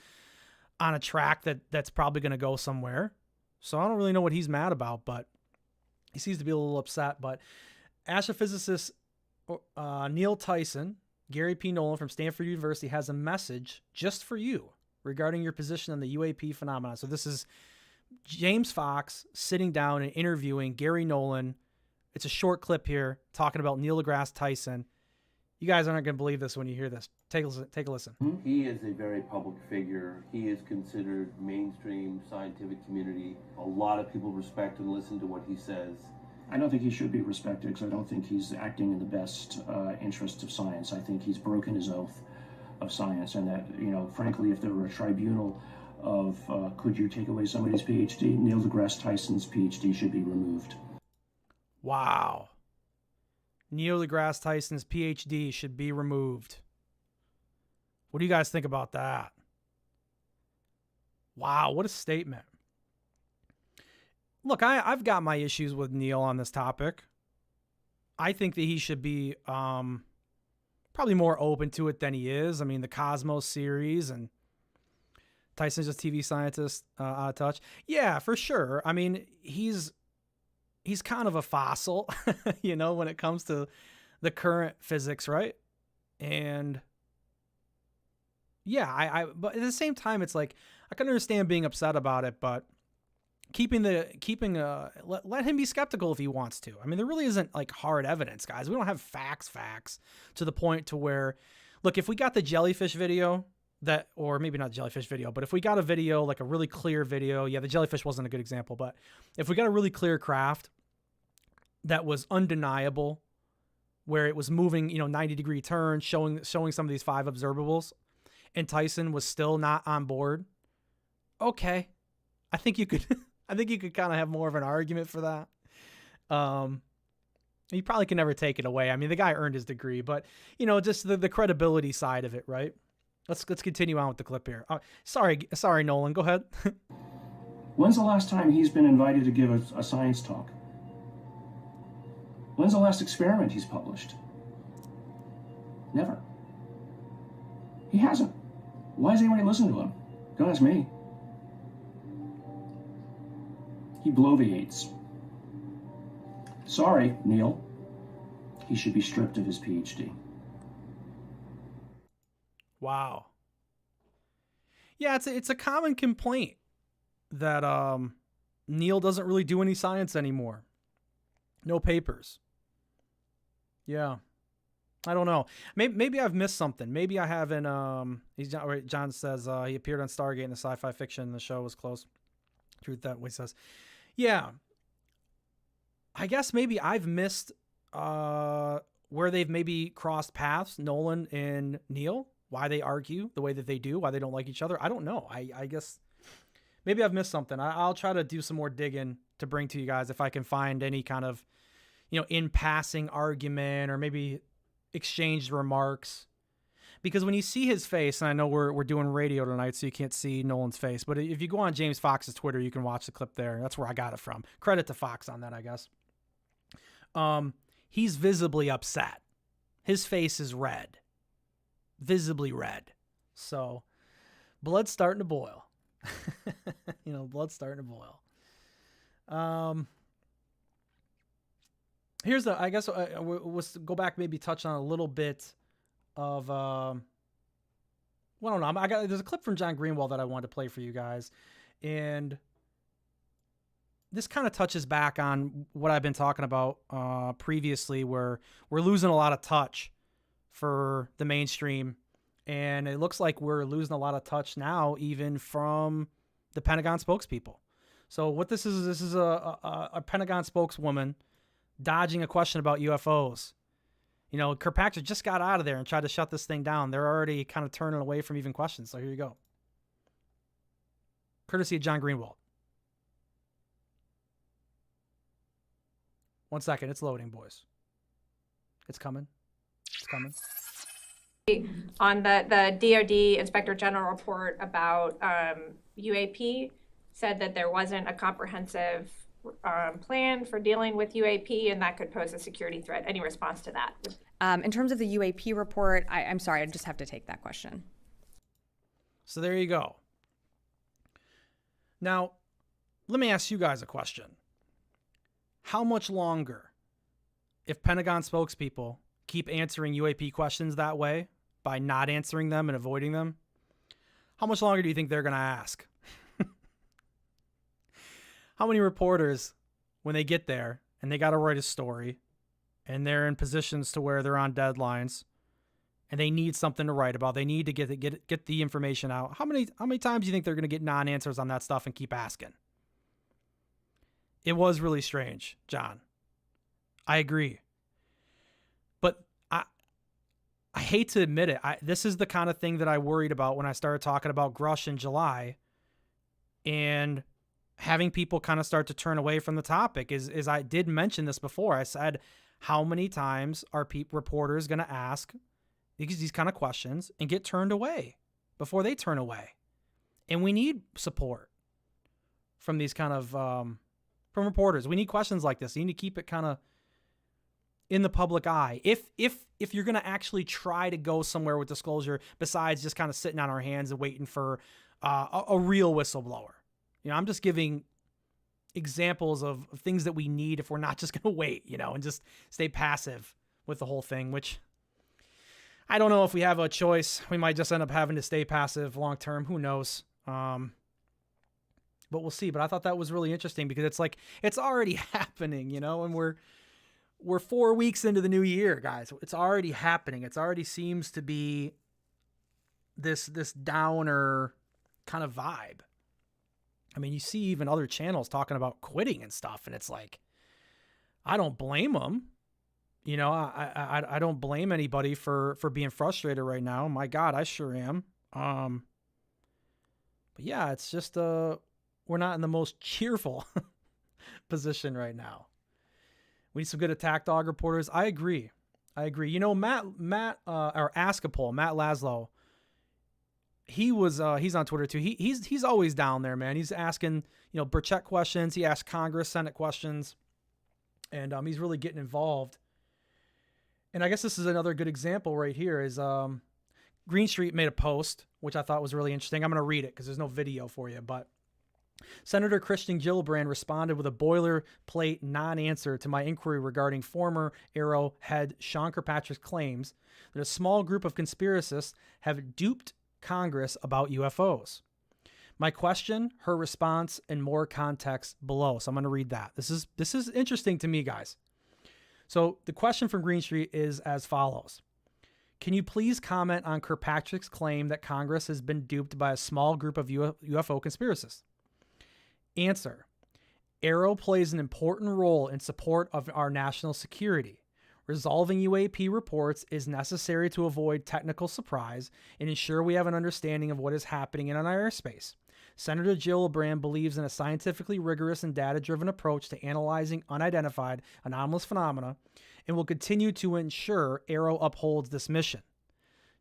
on a track that's probably going to go somewhere. So I don't really know what he's mad about, but he seems to be a little upset. But astrophysicist Neil Tyson, Gary P. Nolan from Stanford University, has a message just for you regarding your position on the UAP phenomenon. So this is James Fox sitting down and interviewing Gary Nolan. It's a short clip here talking about Neil deGrasse Tyson. You guys aren't going to believe this when you hear this. Take a listen. He is a very public figure. He is considered mainstream scientific community. A lot of people respect and listen to what he says. I don't think he should be respected because I don't think he's acting in the best interest of science. I think he's broken his oath of science, and that, frankly, if there were a tribunal of could you take away somebody's PhD, Neil deGrasse Tyson's PhD should be removed. Wow. Neil deGrasse Tyson's PhD should be removed. What do you guys think about that? Wow, what a statement. Look, I've got my issues with Neil on this topic. I think that he should be probably more open to it than he is. I mean, the Cosmos series and Tyson's just TV scientist out of touch. Yeah, for sure. I mean, he's kind of a fossil, when it comes to the current physics, right? And yeah, but at the same time, it's like, I can understand being upset about it, but let him be skeptical if he wants to. I mean, there really isn't like hard evidence, guys. We don't have facts to the point to where, look, if we got the jellyfish video or maybe not jellyfish video, but if we got a video, like a really clear video, the jellyfish wasn't a good example, but if we got a really clear craft that was undeniable, where it was moving, 90-degree turns, showing some of these 5 observables, and Tyson was still not on board, okay, I think you could kind of have more of an argument for that. You probably can never take it away. I mean, the guy earned his degree, but just the credibility side of it, right? Let's continue on with the clip here. Sorry, Nolan, go ahead. When's the last time he's been invited to give a science talk? When's the last experiment he's published? Never. He hasn't. Why is anybody listening to him? Don't ask me. He bloviates. Sorry, Neil. He should be stripped of his PhD. Wow. Yeah, it's a common complaint that Neil doesn't really do any science anymore. No papers. Yeah. I don't know. Maybe I've missed something. Maybe I haven't. John says he appeared on Stargate in the sci-fi fiction. The show was closed. Truth that way says. Yeah. I guess maybe I've missed where they've maybe crossed paths, Nolan and Neil, why they argue the way that they do, why they don't like each other. I don't know. I guess maybe I've missed something. I'll try to do some more digging to bring to you guys if I can find any kind of, in passing argument or maybe exchanged remarks. Because when you see his face, and I know we're doing radio tonight, so you can't see Nolan's face, but if you go on James Fox's Twitter, you can watch the clip there. That's where I got it from. Credit to Fox on that, I guess. He's visibly upset. His face is red. Visibly red. So, blood's starting to boil. Blood's starting to boil. Here's I guess we'll go back, maybe touch on a little bit of, I don't know. There's a clip from John Greenwald that I wanted to play for you guys. And this kind of touches back on what I've been talking about previously, where we're losing a lot of touch for the mainstream. And it looks like we're losing a lot of touch now, even from the Pentagon spokespeople. So what this is a Pentagon spokeswoman dodging a question about UFOs. Kirkpatrick just got out of there and tried to shut this thing down. They're already kind of turning away from even questions. So here you go. Courtesy of John Greenwald. 1 second. It's loading, boys. It's coming. It's coming. On the DoD Inspector General report about UAP, said that there wasn't a comprehensive plan for dealing with UAP, and that could pose a security threat. Any response to that? In terms of the UAP report, I'm sorry, I just have to take that question. So there you go. Now, let me ask you guys a question. How much longer, if Pentagon spokespeople keep answering UAP questions that way by not answering them and avoiding them, how much longer do you think they're going to ask? How many reporters, when they get there and they got to write a story and they're in positions to where they're on deadlines and they need something to write about, they need to get the information out. How many times do you think they're going to get non-answers on that stuff and keep asking? It was really strange, John. I agree. But I hate to admit it. This is the kind of thing that I worried about when I started talking about Grush in July and having people kind of start to turn away from the topic. Is I did mention this before. I said, how many times are reporters going to ask these kind of questions and get turned away before they turn away? And we need support from these kind of from reporters. We need questions like this. You need to keep it kind of in the public eye. If you're going to actually try to go somewhere with disclosure, besides just kind of sitting on our hands and waiting for a real whistleblower. I'm just giving examples of things that we need if we're not just going to wait, and just stay passive with the whole thing, which I don't know if we have a choice. We might just end up having to stay passive long term. Who knows? But we'll see. But I thought that was really interesting because it's like, it's already happening, and we're 4 weeks into the new year, guys. It's already happening. It's already seems to be this downer kind of vibe. I mean, you see even other channels talking about quitting and stuff, and it's like, I don't blame them. I don't blame anybody for being frustrated right now. My God, I sure am. But yeah, it's just we're not in the most cheerful position right now. We need some good attack dog reporters. I agree. Matt or Askapol, Matt Laszlo, he's on Twitter too. He's always down there, man. He's asking, Burchett questions. He asks Congress, Senate questions, and he's really getting involved. And I guess this is another good example right here is Green Street made a post, which I thought was really interesting. I'm going to read it because there's no video for you, but Senator Christian Gillibrand responded with a boilerplate non-answer to my inquiry regarding former Arrow head Sean Kirkpatrick's claims that a small group of conspiracists have duped Congress about UFOs. My question, her response, and more context below. So I'm going to read that. This is interesting to me, guys. So the question from Green Street is as follows. Can you please comment on Kirkpatrick's claim that Congress has been duped by a small group of UFO conspiracists? Answer. Arrow plays an important role in support of our national security. Resolving UAP reports is necessary to avoid technical surprise and ensure we have an understanding of what is happening in our airspace. Senator Gillibrand believes in a scientifically rigorous and data-driven approach to analyzing unidentified anomalous phenomena and will continue to ensure Arrow upholds this mission.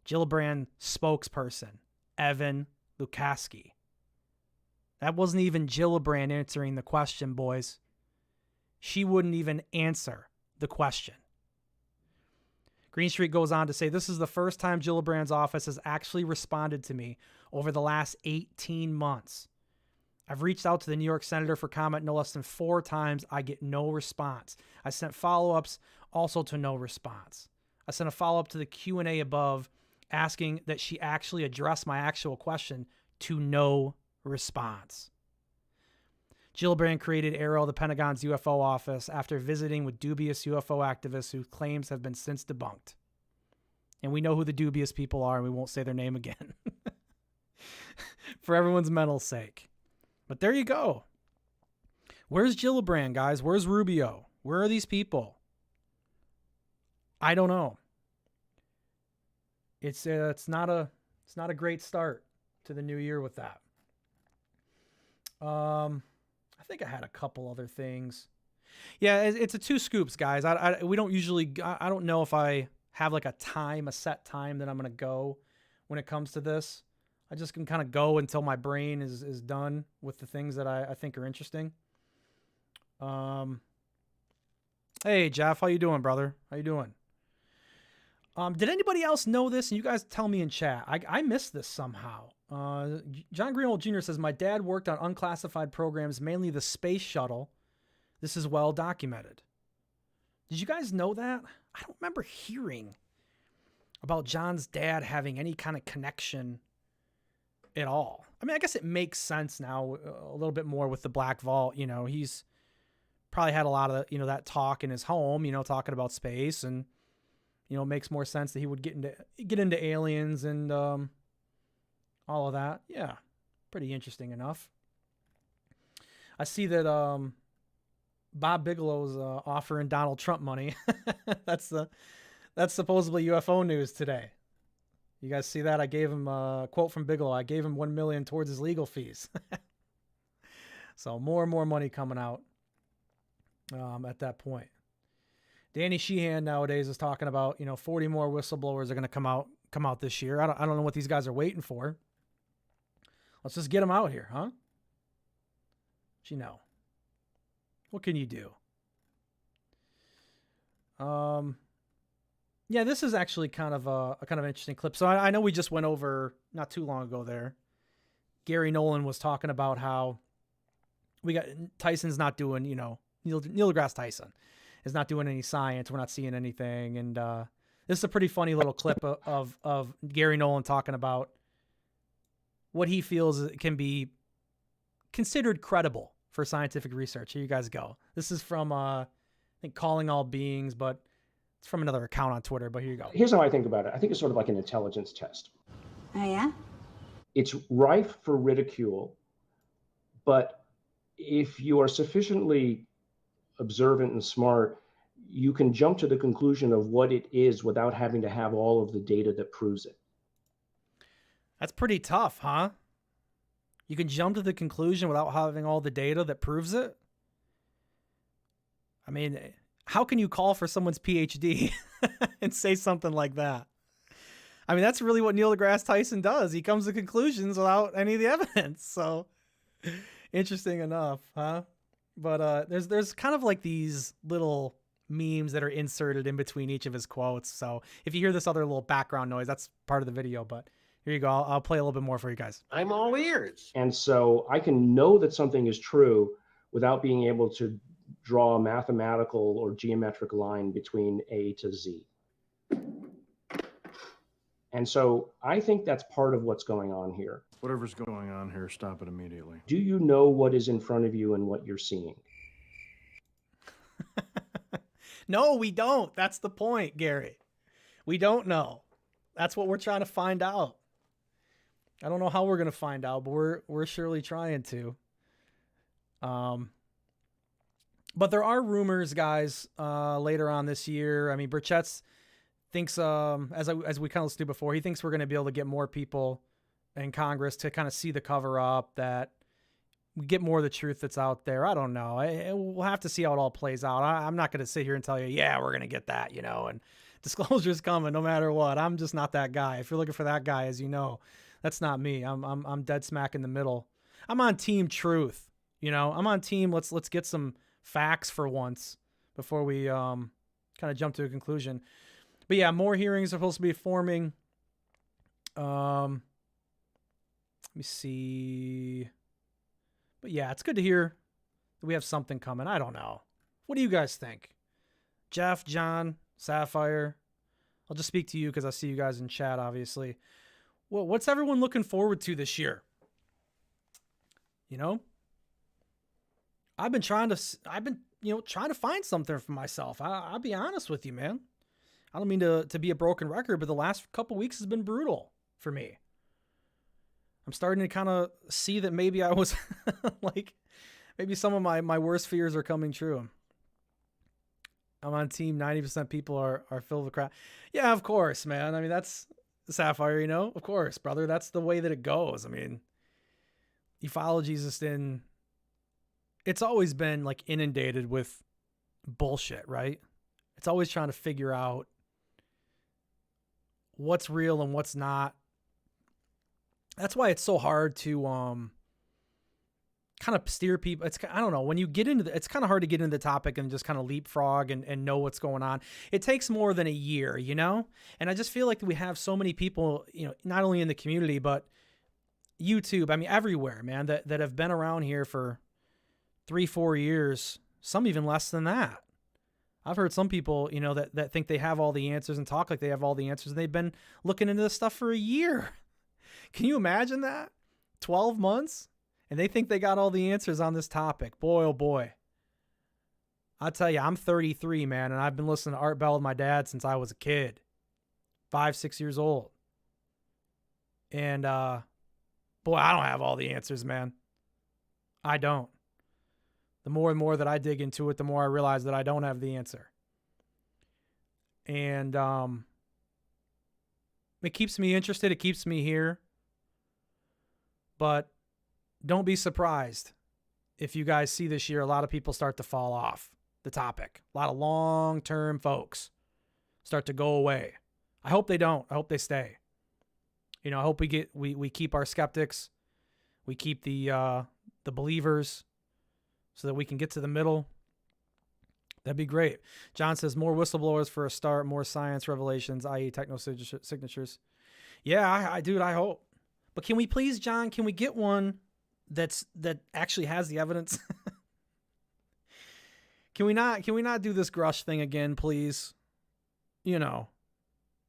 Gillibrand spokesperson, Evan Lukaski. That wasn't even Gillibrand answering the question, boys. She wouldn't even answer the question. Greenstreet goes on to say, this is the first time Gillibrand's office has actually responded to me over the last 18 months. I've reached out to the New York senator for comment no less than 4 times. I get no response. I sent follow-ups also to no response. I sent a follow-up to the Q&A above asking that she actually address my actual question to no response. Gillibrand created Arrow, the Pentagon's UFO office, after visiting with dubious UFO activists whose claims have been since debunked. And we know who the dubious people are, and we won't say their name again. For everyone's mental sake. But there you go. Where's Gillibrand, guys? Where's Rubio? Where are these people? I don't know. It's not a great start to the new year with that. I think I had a couple other things. Yeah, it's a 2 scoops, guys. We don't usually. I don't know if I have like a set time that I'm gonna go when it comes to this. I just can kind of go until my brain is done with the things that I think are interesting. Hey Jeff, how you doing, brother? How you doing? Did anybody else know this? And you guys tell me in chat. I missed this somehow. John Greenwald Jr. says, my dad worked on unclassified programs, mainly the space shuttle. This is well documented. Did you guys know that? I don't remember hearing about John's dad having any kind of connection at all. I mean, I guess it makes sense now a little bit more with the Black Vault. You know, he's probably had a lot of, that talk in his home, talking about space, and, it makes more sense that he would get into aliens and all of that. Yeah, pretty interesting enough. I see that Bob Bigelow's offering Donald Trump money. That's supposedly UFO news today. You guys see that? I gave him a quote from Bigelow. I gave him $1 million towards his legal fees. So more and more money coming out at that point. Danny Sheehan nowadays is talking about 40 more whistleblowers are going to come out this year. I don't know what these guys are waiting for. Let's just get them out here, huh? What can you do? Yeah, this is actually kind of a kind of interesting clip. So I know we just went over not too long ago there. Gary Nolan was talking about how Tyson's not doing, Neil deGrasse Tyson is not doing any science. We're not seeing anything. And this is a pretty funny little clip of Gary Nolan talking about what he feels can be considered credible for scientific research. Here you guys go. This is from, I think, Calling All Beings, but it's from another account on Twitter, but here you go. Here's how I think about it. I think it's sort of like an intelligence test. Oh, yeah? It's rife for ridicule, but if you are sufficiently observant and smart, you can jump to the conclusion of what it is without having to have all of the data that proves it. That's pretty tough, huh? You can jump to the conclusion without having all the data that proves it? I mean, how can you call for someone's PhD and say something like that? I mean, that's really what Neil deGrasse Tyson does. He comes to conclusions without any of the evidence. So interesting enough, huh? But there's kind of like these little memes that are inserted in between each of his quotes. So if you hear this other little background noise, that's part of the video. But here you go. I'll play a little bit more for you guys. I'm all ears. And so I can know that something is true without being able to draw a mathematical or geometric line between A to Z. And so I think that's part of what's going on here. Whatever's going on here, stop it immediately. Do you know what is in front of you and what you're seeing? No, we don't. That's the point, Gary. We don't know. That's what we're trying to find out. I don't know how we're going to find out, but we're surely trying to. But there are rumors, guys, later on this year. I mean, Burchett's thinks, as we kind of listened to before, he thinks we're going to be able to get more people in Congress to kind of see the cover up, that we get more of the truth that's out there. I don't know. We'll have to see how it all plays out. I'm not going to sit here and tell you, yeah, we're going to get that, and disclosure's coming no matter what. I'm just not that guy. If you're looking for that guy, as you know, that's not me. I'm dead smack in the middle. I'm on team truth. I'm on team. Let's get some facts for once before we kind of jump to a conclusion. But yeah, more hearings are supposed to be forming. Let me see. But yeah, it's good to hear that we have something coming. I don't know. What do you guys think? Jeff, John, Sapphire. I'll just speak to you because I see you guys in chat, obviously. Well, what's everyone looking forward to this year? I've been trying to find something for myself. I'll be honest with you, man. I don't mean to be a broken record, but the last couple weeks has been brutal for me. I'm starting to kind of see that maybe I was maybe some of my worst fears are coming true. I'm on team 90% people are filled with crap. Yeah, of course, man. I mean, that's Sapphire, of course, brother. That's the way that it goes. I mean, ufology's just it's always been inundated with bullshit, right? It's always trying to figure out what's real and what's not. That's why it's so hard to kind of steer people. I don't know, when you get into it's kind of hard to get into the topic and just kind of leapfrog and know what's going on. It takes more than a year, and I just feel like we have so many people, not only in the community, but YouTube, I mean, everywhere, man, that have been around here for 3-4 years, some even less than that. I've heard some people, that think they have all the answers and talk like they have all the answers, and they've been looking into this stuff for a year. Can you imagine that? 12 months? And they think they got all the answers on this topic. Boy, oh boy. I'll tell you, I'm 33, man, and I've been listening to Art Bell with my dad since I was a kid. 5-6 years old. And, boy, I don't have all the answers, man. I don't. The more and more that I dig into it, the more I realize that I don't have the answer. And it keeps me interested. It keeps me here. But don't be surprised if you guys see this year a lot of people start to fall off the topic. A lot of long-term folks start to go away. I hope they don't. I hope they stay. I hope we keep our skeptics. We keep the believers so that we can get to the middle. That'd be great. John says more whistleblowers for a start, more science revelations, i.e. techno signatures. Yeah, I hope. But can we please, John, can we get one that actually has the evidence? Can we not do this Grush thing again, please? Grush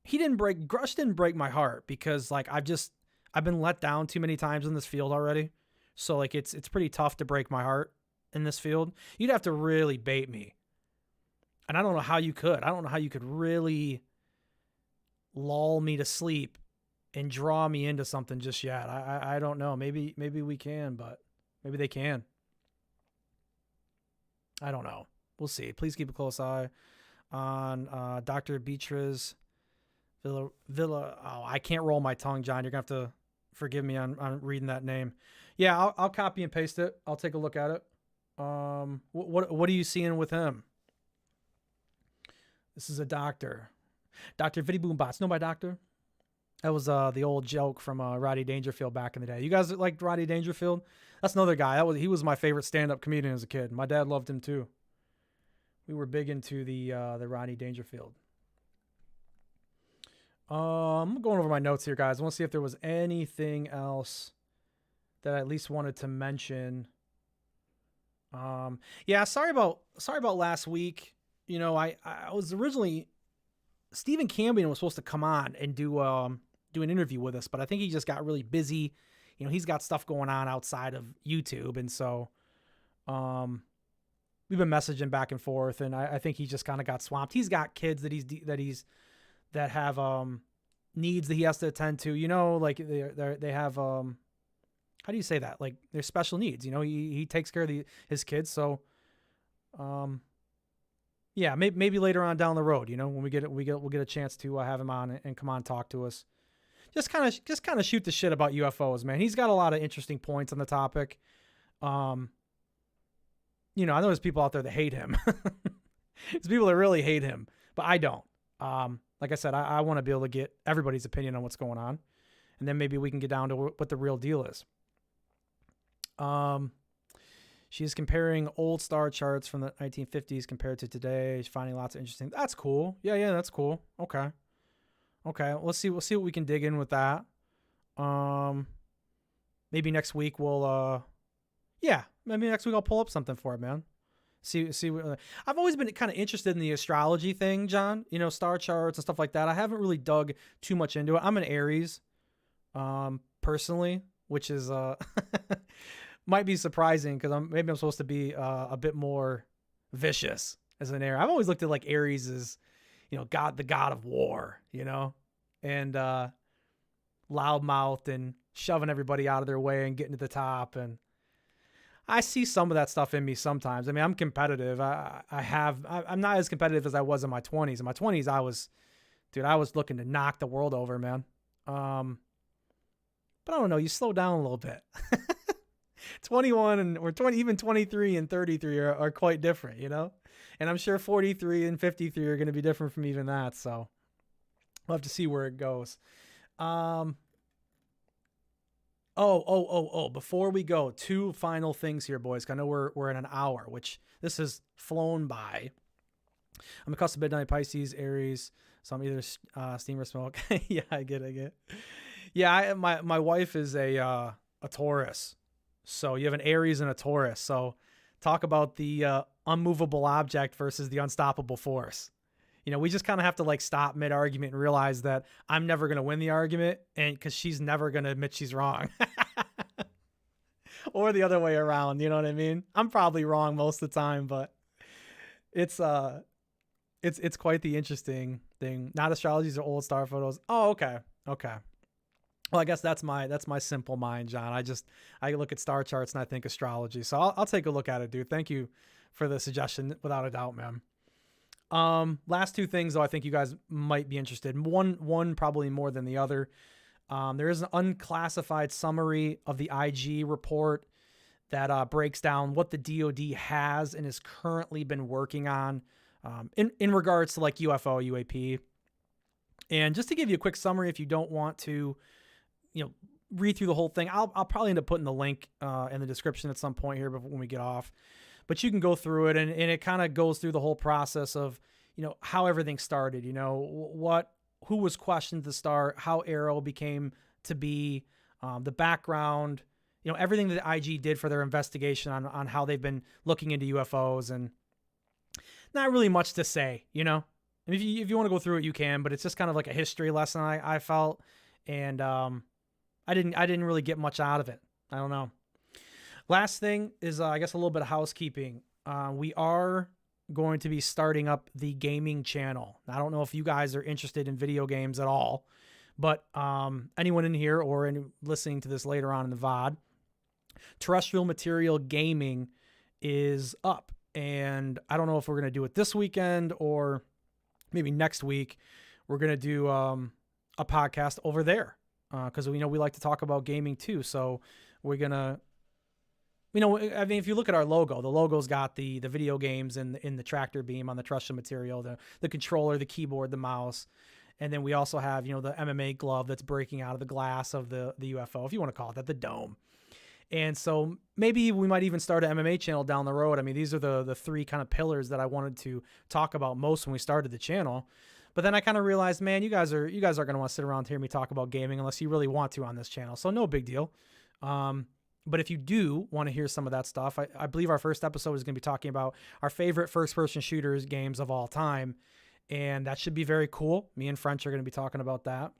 didn't break my heart because I've been let down too many times in this field already. So it's pretty tough to break my heart in this field. You'd have to really bait me. And I don't know how you could. I don't know how you could really lull me to sleep and draw me into something just yet. I don't know. Maybe we can, but maybe they can. I don't know. We'll see. Please keep a close eye on Dr. Beatriz Villa. Oh, I can't roll my tongue, John. You're going to have to forgive me on reading that name. Yeah, I'll copy and paste it. I'll take a look at it. What are you seeing with him? This is a doctor. Dr. Viddy Boombots. Know my doctor? That was the old joke from Roddy Dangerfield back in the day. You guys liked Roddy Dangerfield? That's another guy. He was my favorite stand-up comedian as a kid. My dad loved him too. We were big into the Roddy Dangerfield. I'm going over my notes here, guys. I want to see if there was anything else that I at least wanted to mention. Yeah, sorry about last week. I was originally, Stephen Cambion was supposed to come on and do an interview with us, but I think he just got really busy. He's got stuff going on outside of YouTube, and so we've been messaging back and forth, and I think he just kind of got swamped. He's got kids that have needs that he has to attend to. They have how do you say that? They're special needs. He takes care of his kids, so Yeah, maybe later on down the road, you know, when we'll get a chance to have him on and come on and talk to us. Just kind of shoot the shit about UFOs, man. He's got a lot of interesting points on the topic. You know, I know there's people out there that hate him. There's people that really hate him, but I don't. Like I said, I want to be able to get everybody's opinion on what's going on, and then maybe we can get down to what the real deal is. She's comparing old star charts from the 1950s compared to today. She's finding lots of interesting. That's cool. Yeah, that's cool. Okay. We'll see what we can dig in with that. Maybe next week maybe next week I'll pull up something for it, man. See. I've always been kind of interested in the astrology thing, John. You know, star charts and stuff like that. I haven't really dug too much into it. I'm an Aries, personally, which is might be surprising because I'm supposed to be a bit more vicious as an Aries. I've always looked at like Aries as, you know, the god of war, you know, and loudmouthed and shoving everybody out of their way and getting to the top. And I see some of that stuff in me sometimes. I mean, I'm competitive. I'm not as competitive as I was in my 20s. In my 20s, I was looking to knock the world over, man. But I don't know. You slow down a little bit. 21 or 20, even 23 and 33 are quite different, you know? And I'm sure 43 and 53 are going to be different from even that. So we'll have to see where it goes. Before we go, two final things here, boys. I know we're in an hour, which this has flown by. I'm a custom midnight Pisces, Aries, so I'm either steam or smoke. Yeah, I get it. Yeah, my wife is a Taurus. So you have an Aries and a Taurus. So talk about the unmovable object versus the unstoppable force. You know, we just kind of have to like stop mid-argument and realize that I'm never going to win the argument, and because she's never going to admit she's wrong. Or the other way around, you know what I mean? I'm probably wrong most of the time, but it's quite the interesting thing. Not astrologies or old star photos. Oh, okay. Well, I guess that's my simple mind, John. I look at star charts and I think astrology. So I'll take a look at it, dude. Thank you for the suggestion, without a doubt, man. Last two things, though, I think you guys might be interested in. One probably more than the other. There is an unclassified summary of the IG report that breaks down what the DoD has and has currently been working on in regards to like UFO, UAP. And just to give you a quick summary, if you don't want to, you know, read through the whole thing, I'll probably end up putting the link in the description at some point here when we get off. But you can go through it, and it kind of goes through the whole process of, you know, how everything started, you know, who was questioned to start, how Arrow became to be, the background, you know, everything that IG did for their investigation on how they've been looking into UFOs, and not really much to say, you know. I mean, if you want to go through it, you can, but it's just kind of like a history lesson, I felt, and I didn't really get much out of it. I don't know. Last thing is, I guess, a little bit of housekeeping. We are going to be starting up the gaming channel. I don't know if you guys are interested in video games at all, but anyone in here or listening to this later on in the VOD, Terrestrial Material Gaming is up. And I don't know if we're going to do it this weekend or maybe next week. We're going to do a podcast over there because we know we like to talk about gaming too. So we're going to, you know, I mean, if you look at our logo, the logo's got the video games and in the tractor beam on the Terrestrial Material, the controller, the keyboard, the mouse. And then we also have, you know, the MMA glove that's breaking out of the glass of the UFO, if you want to call it that, the dome. And so maybe we might even start an MMA channel down the road. I mean, these are the three kind of pillars that I wanted to talk about most when we started the channel. But then I kind of realized, man, you guys are going to want to sit around and hear me talk about gaming unless you really want to on this channel. So no big deal. But if you do want to hear some of that stuff, I believe our first episode is going to be talking about our favorite first-person shooters games of all time. And that should be very cool. Me and French are going to be talking about that.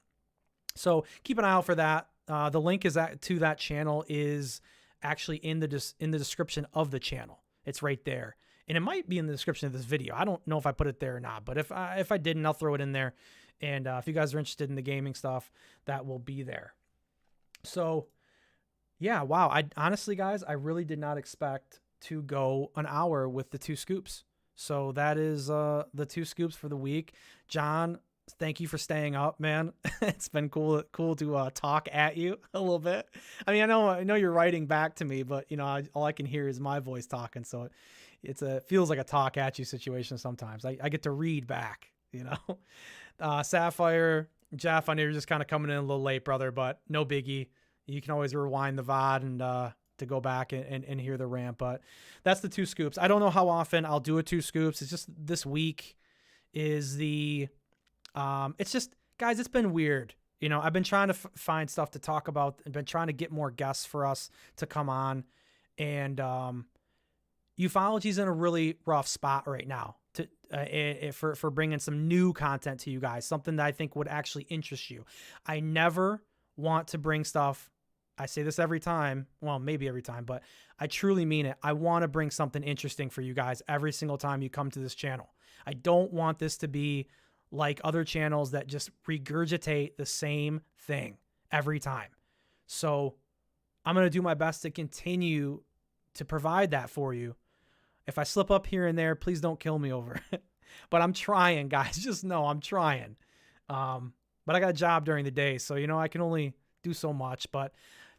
So keep an eye out for that. The link to that channel is actually in the description of the channel. It's right there. And it might be in the description of this video. I don't know if I put it there or not, but if I didn't, I'll throw it in there. And if you guys are interested in the gaming stuff, that will be there. So yeah, wow. I honestly, guys, I really did not expect to go an hour with the 2 scoops. So that is the 2 scoops for the week. John, thank you for staying up, man. It's been cool to talk at you a little bit. I mean, I know you're writing back to me, but all I can hear is my voice talking. So it feels like a talk at you situation sometimes. I get to read back, Sapphire, Jeff, I know you're just kind of coming in a little late, brother, but no biggie. You can always rewind the VOD and to go back and hear the rant. But that's the 2 scoops. I don't know how often I'll do a 2 scoops. It's just this week is the it's just, guys, it's been weird. I've been trying to find stuff to talk about and been trying to get more guests for us to come on. And Ufology's in a really rough spot right now for bringing some new content to you guys, something that I think would actually interest you. I never want to bring stuff. I say this every time, well, maybe every time, but I truly mean it. I want to bring something interesting for you guys every single time you come to this channel. I don't want this to be like other channels that just regurgitate the same thing every time. So I'm going to do my best to continue to provide that for you. If I slip up here and there, please don't kill me over it. But I'm trying, guys. Just know I'm trying. But I got a job during the day, so I can only do so much. But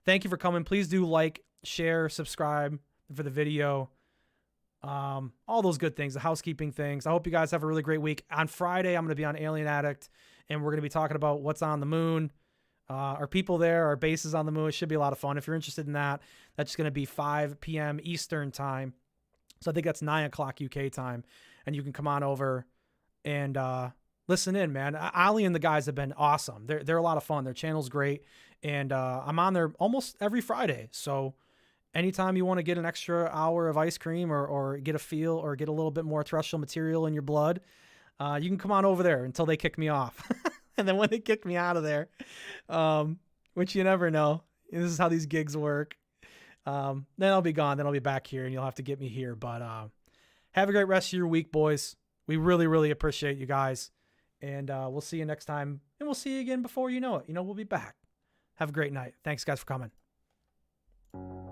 thank you for coming. Please do like, share, subscribe for the video. All those good things, the housekeeping things. I hope you guys have a really great week. On Friday, I'm going to be on Alien Addict, and we're going to be talking about what's on the moon. Our people there, our bases on the moon. It should be a lot of fun. If you're interested in that, that's going to be 5 p.m. Eastern time. So I think that's 9 o'clock UK time. And you can come on over and listen in, man. Ali and the guys have been awesome. They're a lot of fun. Their channel's great. And I'm on there almost every Friday. So anytime you want to get an extra hour of ice cream or get a feel or get a little bit more terrestrial material in your blood, you can come on over there until they kick me off. And then when they kick me out of there, which you never know, this is how these gigs work. Then I'll be gone. Then I'll be back here and you'll have to get me here. But have a great rest of your week, boys. We really, really appreciate you guys. And we'll see you next time. And we'll see you again before you know it. We'll be back. Have a great night. Thanks, guys, for coming.